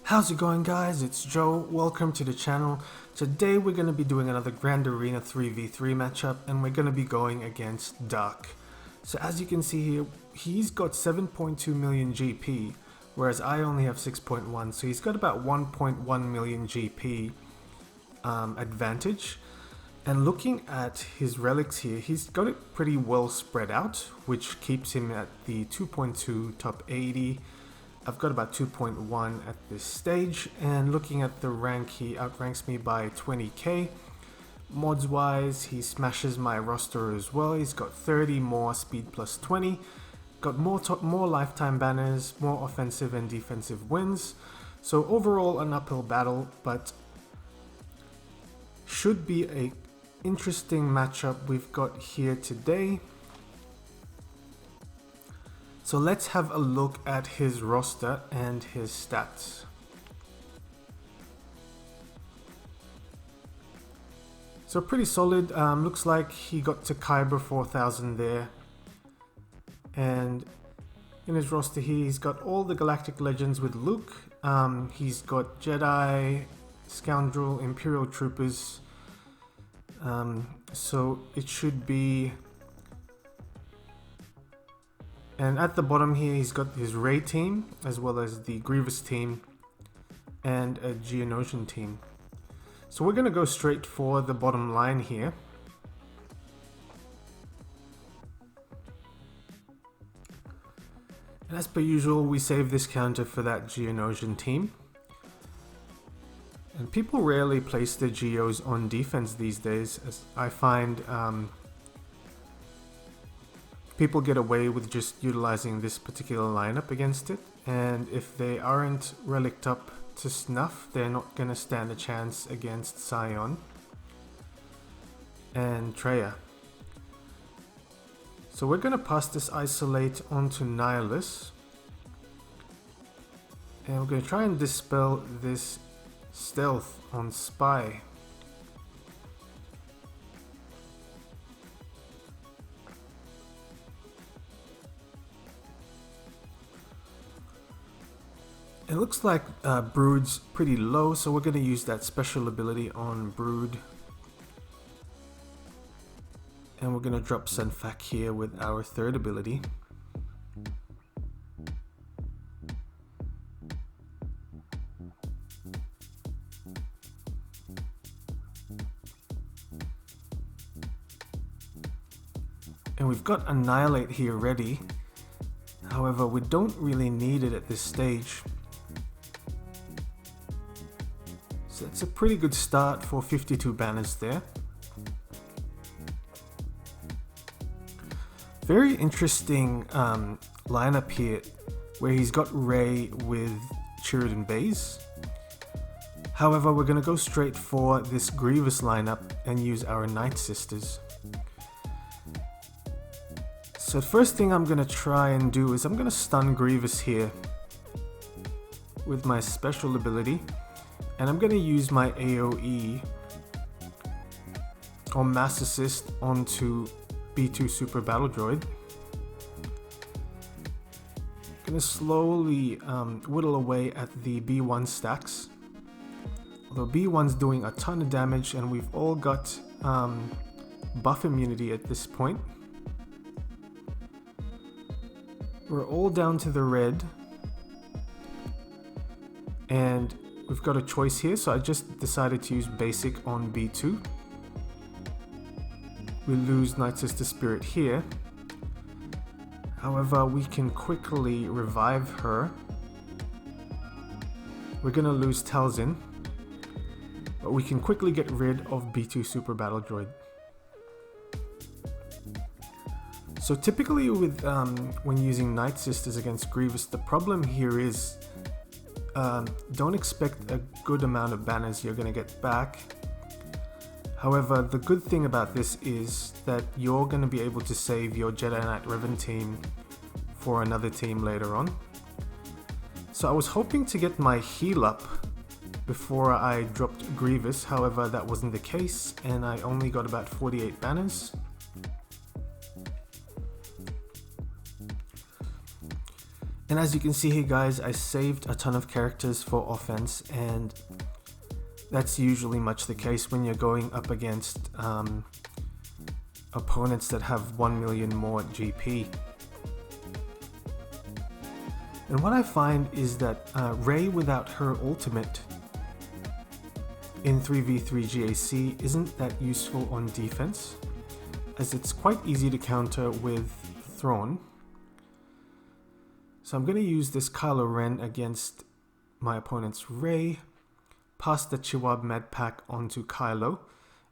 How's it going, guys? It's Joe. Welcome to the channel. Today we're going to be doing another Grand Arena 3v3 matchup, and we're going to be going against Dark. So as you can see here, he's got 7.2 million GP, whereas I only have 6.1, so he's got about 1.1 million GP advantage. And looking at his relics here, he's got it pretty well spread out, which keeps him at the 2.2 top 80. I've got about 2.1 at this stage, and looking at the rank, he outranks me by 20k. Mods wise, he smashes my roster as well. He's got 30 more speed plus 20, got more lifetime banners, more offensive and defensive wins. So overall an uphill battle, but should be a interesting matchup we've got here today. So let's have a look at his roster and his stats. So pretty solid. Looks like he got to Kyber 4000 there. And in his roster here, he's got all the Galactic Legends with Luke. He's got Jedi, Scoundrel, Imperial Troopers. So it should be... And at the bottom here, he's got his Rey team, as well as the Grievous team, and a Geonosian team. So we're going to go straight for the bottom line here. And as per usual, we save this counter for that Geonosian team. And people rarely place their Geos on defense these days, as I find people get away with just utilizing this particular lineup against it, and if they aren't relicked up to snuff, they're not going to stand a chance against Sion and Treya. So we're going to pass this Isolate onto Nihilus, and we're going to try and dispel this Stealth on Spy. It looks like Brood's pretty low, so we're going to use that special ability on Brood. And we're going to drop Sunfac here with our third ability. And we've got Annihilate here ready. However, we don't really need it at this stage. So it's a pretty good start for 52 banners there. Very interesting lineup here, where he's got Rey with Chirrut Baze. However, we're going to go straight for this Grievous lineup and use our Night Sisters. So the first thing I'm going to try and do is I'm going to stun Grievous here with my special ability. And I'm going to use my AoE or Mass Assist onto B2 Super Battle Droid. Going to slowly whittle away at the B1 stacks. Although B1's doing a ton of damage, and we've all got buff immunity at this point. We're all down to the red. And we've got a choice here, so I just decided to use basic on B2. We lose Night Sister Spirit here. However, we can quickly revive her. We're gonna lose Talzin, but we can quickly get rid of B2 Super Battle Droid. So typically with when using Night Sisters against Grievous, the problem here is don't expect a good amount of banners you're going to get back. However, the good thing about this is that you're going to be able to save your Jedi Knight Revan team for another team later on. So I was hoping to get my heal up before I dropped Grievous, however that wasn't the case, and I only got about 48 banners. And as you can see here guys, I saved a ton of characters for offense, and that's usually much the case when you're going up against opponents that have 1 million more GP. And what I find is that Rey without her ultimate in 3v3 GAC isn't that useful on defense, as it's quite easy to counter with Thrawn. So I'm going to use this Kylo Ren against my opponent's Rey, pass the Chiwab Med Pack onto Kylo,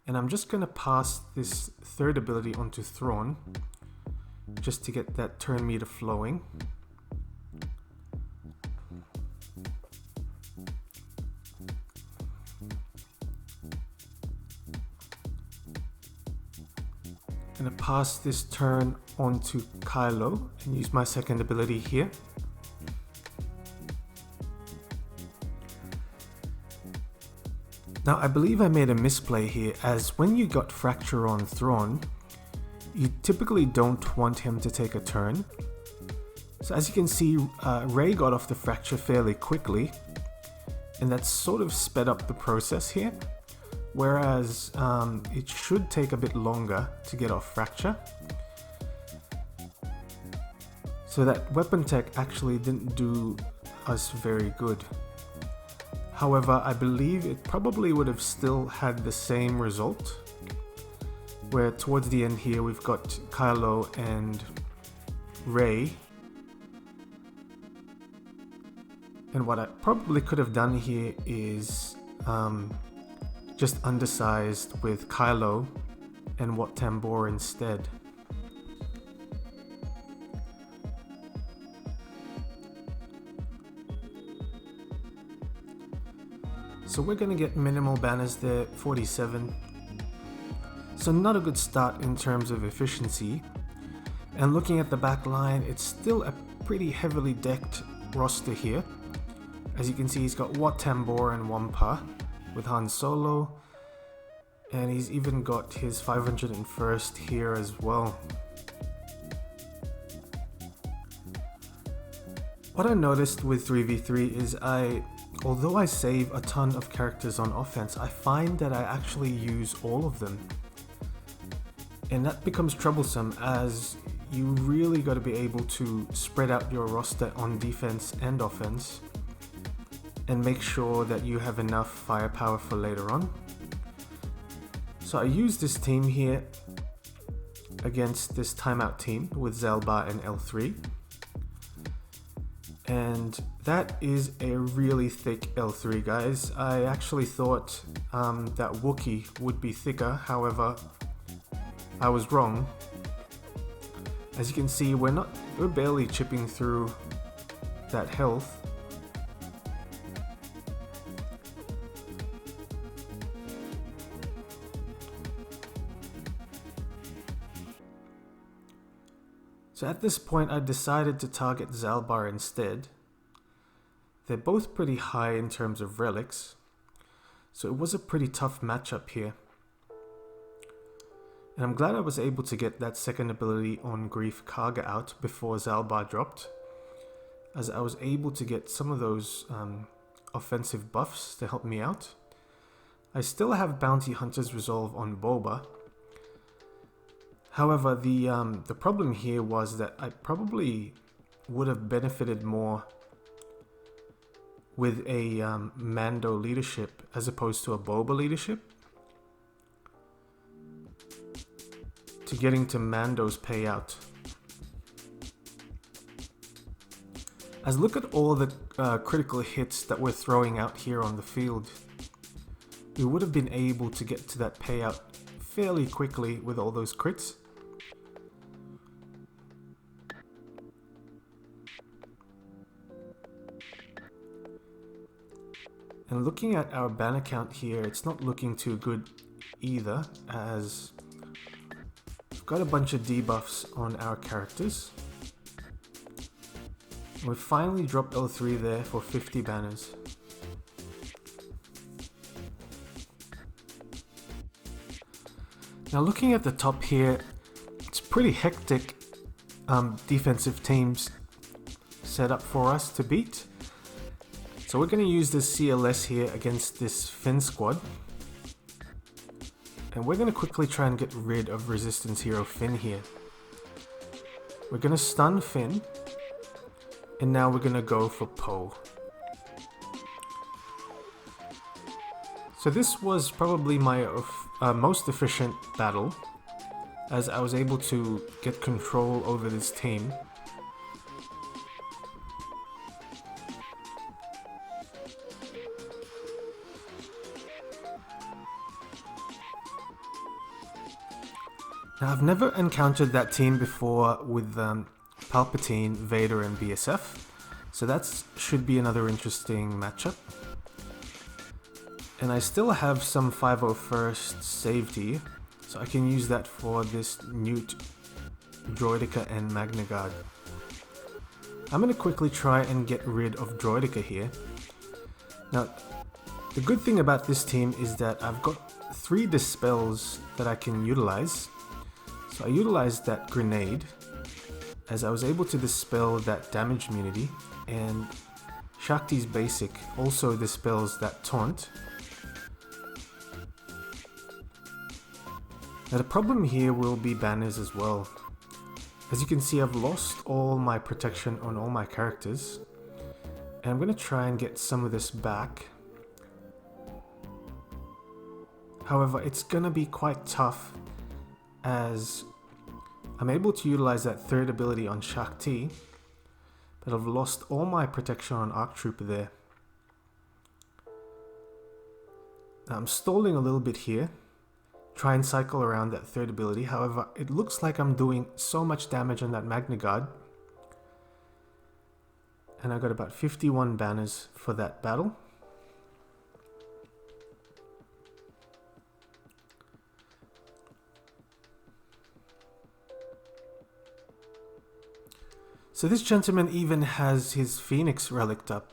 and I'm just going to pass this third ability onto Thrawn, just to get that turn meter flowing. I'm going to pass this turn onto Kylo and use my second ability here. Now I believe I made a misplay here, as when you got Fracture on Thrawn, you typically don't want him to take a turn. So as you can see, Rey got off the Fracture fairly quickly, and that sort of sped up the process here. Whereas it should take a bit longer to get off Fracture. So that weapon tech actually didn't do us very good. However, I believe it probably would have still had the same result, where towards the end here we've got Kylo and Rey. And what I probably could have done here is just undersized with Kylo and Wat Tambor instead. So we're going to get minimal banners there, 47. So not a good start in terms of efficiency. And looking at the back line, it's still a pretty heavily decked roster here. As you can see, he's got Wat Tambor and Wampa with Han Solo, and he's even got his 501st here as well. What I noticed with 3v3 is although I save a ton of characters on offense, I find that I actually use all of them. And that becomes troublesome, as you really got to be able to spread out your roster on defense and offense, and make sure that you have enough firepower for later on. So I use this team here against this timeout team with Zalbar and L3. And that is a really thick L3, guys. I actually thought that Wookiee would be thicker, however, I was wrong. As you can see, we're barely chipping through that health. So at this point I decided to target Zalbar instead. They're both pretty high in terms of relics, so it was a pretty tough matchup here. And I'm glad I was able to get that second ability on Greef Karga out before Zalbar dropped, as I was able to get some of those offensive buffs to help me out. I still have Bounty Hunter's Resolve on Boba. However, the problem here was that I probably would have benefited more with a Mando leadership as opposed to a Boba leadership, to getting to Mando's payout. As look at all the critical hits that we're throwing out here on the field. We would have been able to get to that payout fairly quickly with all those crits. And looking at our banner count here, it's not looking too good either, as we've got a bunch of debuffs on our characters. We've finally dropped L3 there for 50 banners. Now looking at the top here, it's pretty hectic defensive teams. set up for us to beat. So we're going to use this CLS here against this Finn squad. And we're going to quickly try and get rid of Resistance Hero Finn here. We're going to stun Finn. And now we're going to go for Poe. So this was probably my most efficient battle, as I was able to get control over this team. Now I've never encountered that team before with Palpatine, Vader and BSF, so that should be another interesting matchup. And I still have some 501st saved here, so I can use that for this Newt, Droideka and Magna Guard. I'm going to quickly try and get rid of Droideka here. Now, the good thing about this team is that I've got 3 dispels that I can utilize. So I utilized that grenade, as I was able to dispel that damage immunity, and Shakti's basic also dispels that taunt. Now the problem here will be banners as well. As you can see, I've lost all my protection on all my characters, and I'm going to try and get some of this back. However, it's going to be quite tough, as I'm able to utilize that third ability on Shakti, but I've lost all my protection on Arc Trooper there. Now I'm stalling a little bit here, try and cycle around that third ability. However, it looks like I'm doing so much damage on that Magna Guard, and I got about 51 banners for that battle. So this gentleman even has his Phoenix relic up,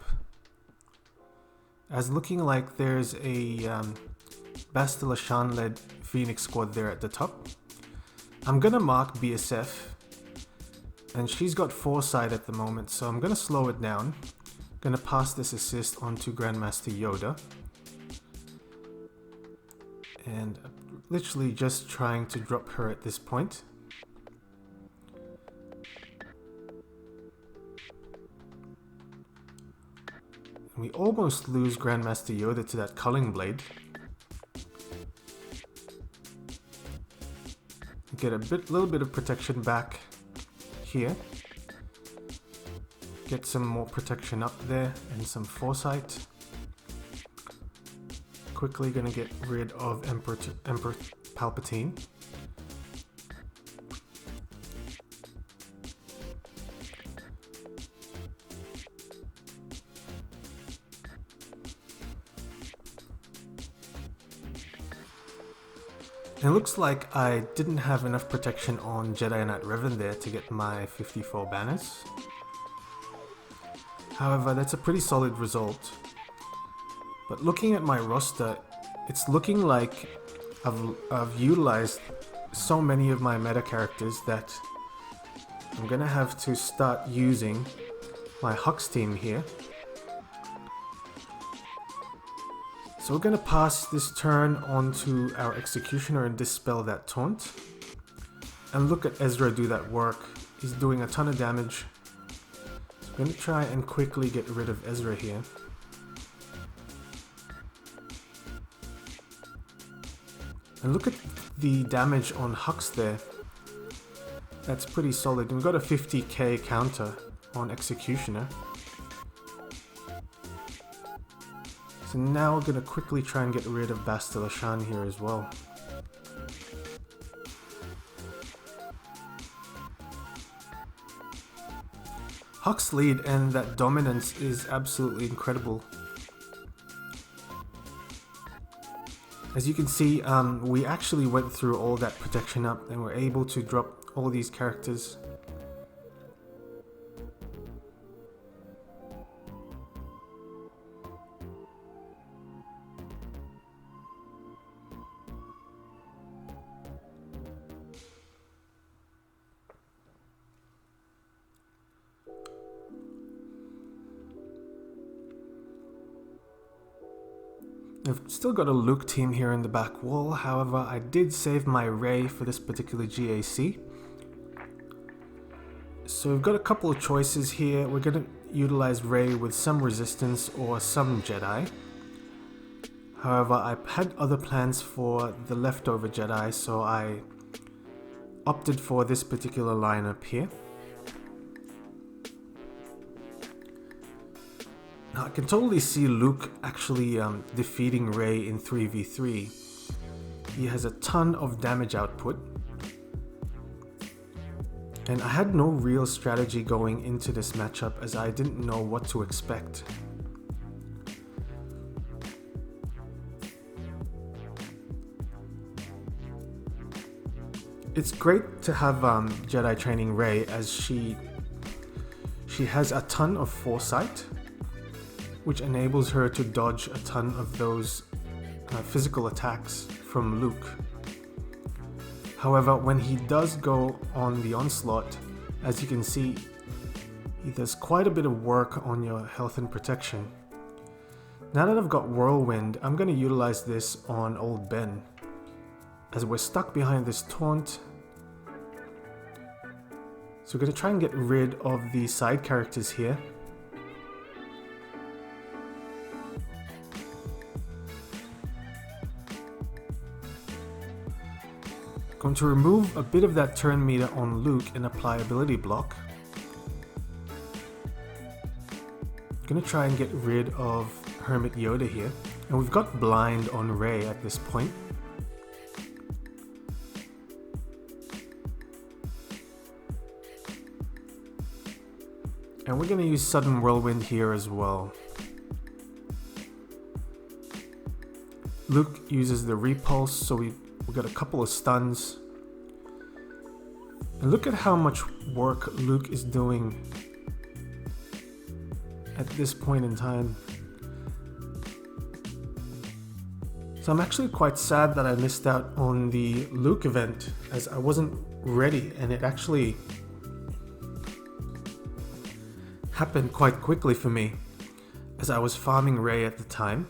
as looking like there's a Bastila Shan led Phoenix squad there at the top. I'm gonna mark BSF, and she's got foresight at the moment, so I'm gonna slow it down. Gonna pass this assist on to Grandmaster Yoda, and literally just trying to drop her at this point. We almost lose Grandmaster Yoda to that Culling Blade. Get a little bit of protection back here. Get some more protection up there and some foresight. Quickly gonna get rid of Emperor Palpatine. It looks like I didn't have enough protection on Jedi Knight Revan there to get my 54 banners. However, that's a pretty solid result. But looking at my roster, it's looking like I've utilized so many of my meta characters that I'm gonna have to start using my Hux team here. So we're going to pass this turn onto our Executioner and dispel that taunt. And look at Ezra do that work. He's doing a ton of damage. So I'm going to try and quickly get rid of Ezra here. And look at the damage on Hux there. That's pretty solid. We've got a 50k counter on Executioner. So now we're going to quickly try and get rid of Bastila Shan here as well. Hux lead and that dominance is absolutely incredible. As you can see, we actually went through all that protection up and were able to drop all these characters. I've still got a Luke team here in the back wall, however I did save my Rey for this particular GAC. So we've got a couple of choices here. We're going to utilize Rey with some resistance or some Jedi. However, I had other plans for the leftover Jedi, so I opted for this particular lineup here. Now I can totally see Luke actually defeating Rey in 3v3. He has a ton of damage output. And I had no real strategy going into this matchup as I didn't know what to expect. It's great to have Jedi training Rey as she has a ton of foresight, which enables her to dodge a ton of those physical attacks from Luke. However, when he does go on the onslaught, as you can see, he does quite a bit of work on your health and protection. Now that I've got Whirlwind, I'm going to utilize this on old Ben, as we're stuck behind this taunt. So we're going to try and get rid of the side characters here. Going to remove a bit of that turn meter on Luke and apply ability block. Gonna try and get rid of Hermit Yoda here. And we've got blind on Rey at this point. And we're gonna use Sudden Whirlwind here as well. Luke uses the repulse, so we've got a couple of stuns. And look at how much work Luke is doing at this point in time. So I'm actually quite sad that I missed out on the Luke event, as I wasn't ready, and it actually happened quite quickly for me as I was farming Rey at the time.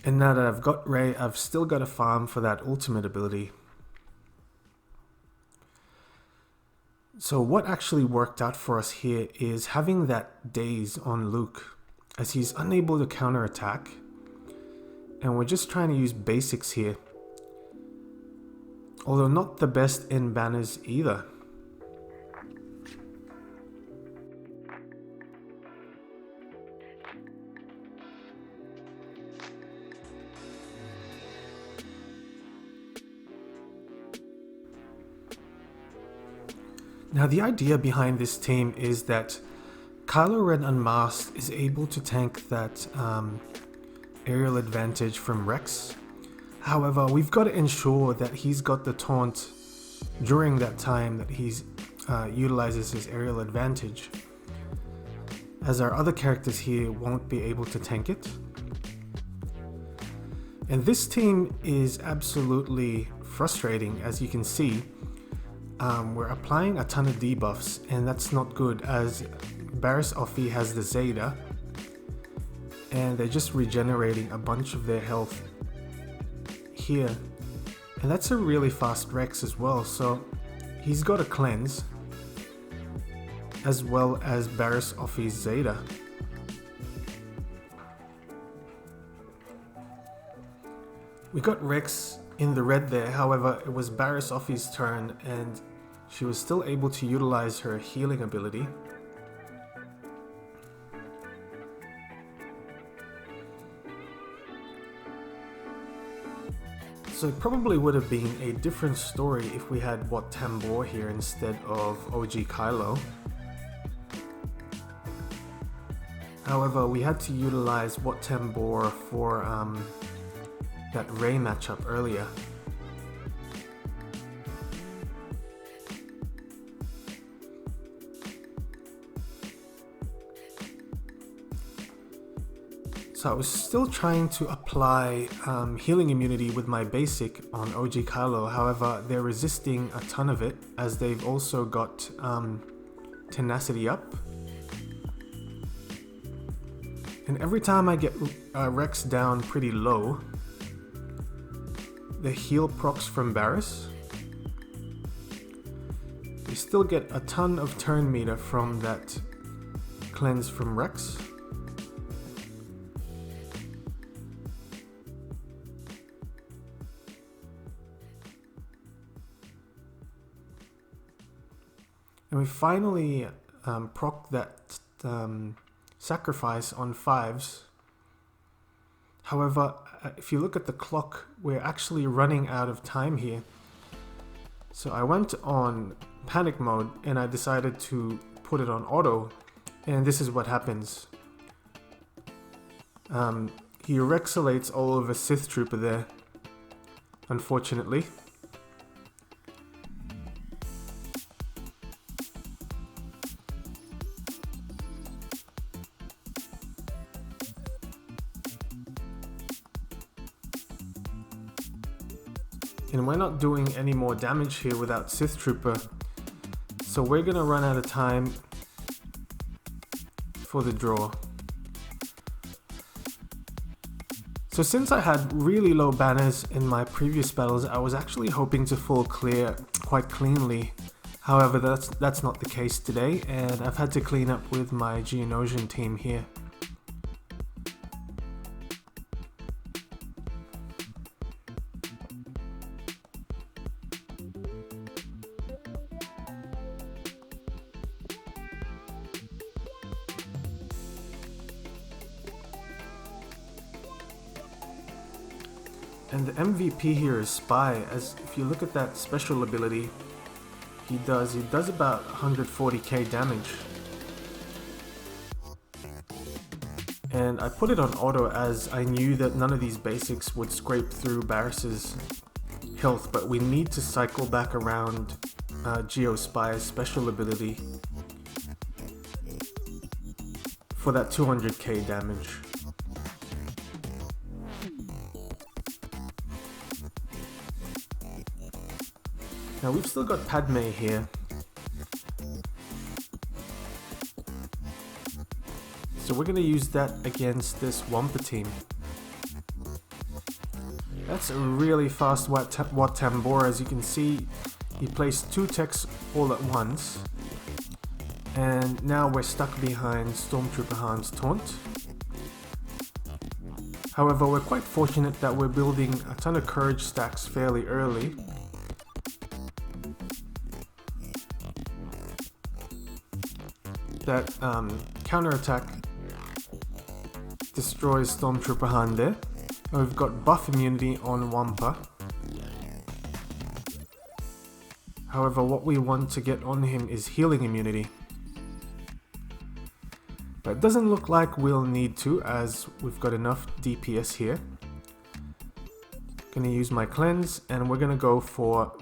And now that I've got Rey, I've still got to farm for that ultimate ability. So what actually worked out for us here is having that daze on Luke, as he's unable to counterattack. And we're just trying to use basics here. Although not the best in banners either. Now the idea behind this team is that Kylo Ren Unmasked is able to tank that aerial advantage from Rex. However, we've got to ensure that he's got the taunt during that time that he utilizes his aerial advantage, as our other characters here won't be able to tank it. And this team is absolutely frustrating, as you can see. We're applying a ton of debuffs, and that's not good, as Barriss Offee has the Zeta, and they're just regenerating a bunch of their health here. And that's a really fast Rex as well, so he's got a cleanse, as well as Barriss Offee's Zeta. We got Rex in the red there, however it was Barriss Offee's turn and she was still able to utilize her healing ability. So it probably would have been a different story if we had Wat Tambor here instead of OG Kylo. However, we had to utilize Wat Tambor for that Rey matchup earlier. So I was still trying to apply healing immunity with my basic on OG Kylo, however they're resisting a ton of it, as they've also got tenacity up. And every time I get Rex down pretty low, the heal procs from Barris, we still get a ton of turn meter from that cleanse from Rex. And we finally proc that sacrifice on 5s. However, if you look at the clock, we're actually running out of time here. So I went on panic mode and I decided to put it on auto, and this is what happens. He Rexalates all of a Sith Trooper there, unfortunately. And we're not doing any more damage here without Sith Trooper, so we're gonna run out of time for the draw. So since I had really low banners in my previous battles, I was actually hoping to full clear quite cleanly. However, that's not the case today, and I've had to clean up with my Geonosian team here. And the MVP here is Spy, as if you look at that special ability, he does about 140k damage. And I put it on auto as I knew that none of these basics would scrape through Barris's health, but we need to cycle back around Geo Spy's special ability for that 200k damage. Now we've still got Padme here, so we're going to use that against this Wampa team. That's a really fast Wat Tambor. As you can see, he placed 2 techs all at once, and now we're stuck behind Stormtrooper Han's taunt. However, we're quite fortunate that we're building a ton of courage stacks fairly early. That counterattack destroys Stormtrooper Han there. And we've got buff immunity on Wampa. However, what we want to get on him is healing immunity. But it doesn't look like we'll need to, as we've got enough DPS here. Gonna use my cleanse, and we're gonna go for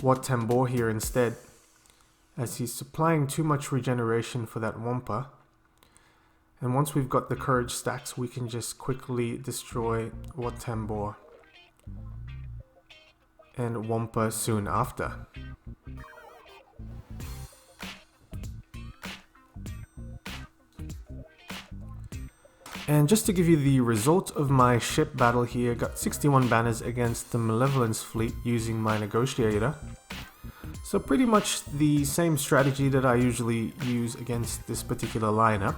Wat Tambor here instead, as he's supplying too much regeneration for that Wampa. And once we've got the courage stacks, we can just quickly destroy Wat Tambor and Wampa soon after. And just to give you the result of my ship battle here, got 61 banners against the Malevolence fleet using my negotiator. So pretty much the same strategy that I usually use against this particular lineup.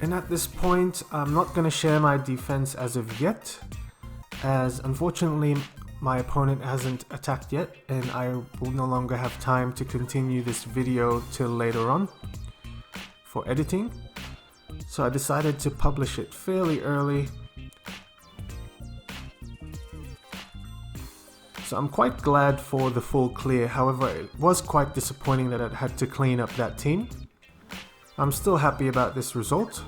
And at this point, I'm not going to share my defense as of yet, as unfortunately my opponent hasn't attacked yet, and I will no longer have time to continue this video till later on for editing. So I decided to publish it fairly early. So I'm quite glad for the full clear. However, it was quite disappointing that I had to clean up that team. I'm still happy about this result.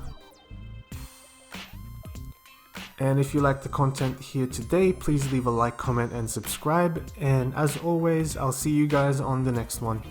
And if you like the content here today, please leave a like, comment and subscribe. And as always, I'll see you guys on the next one.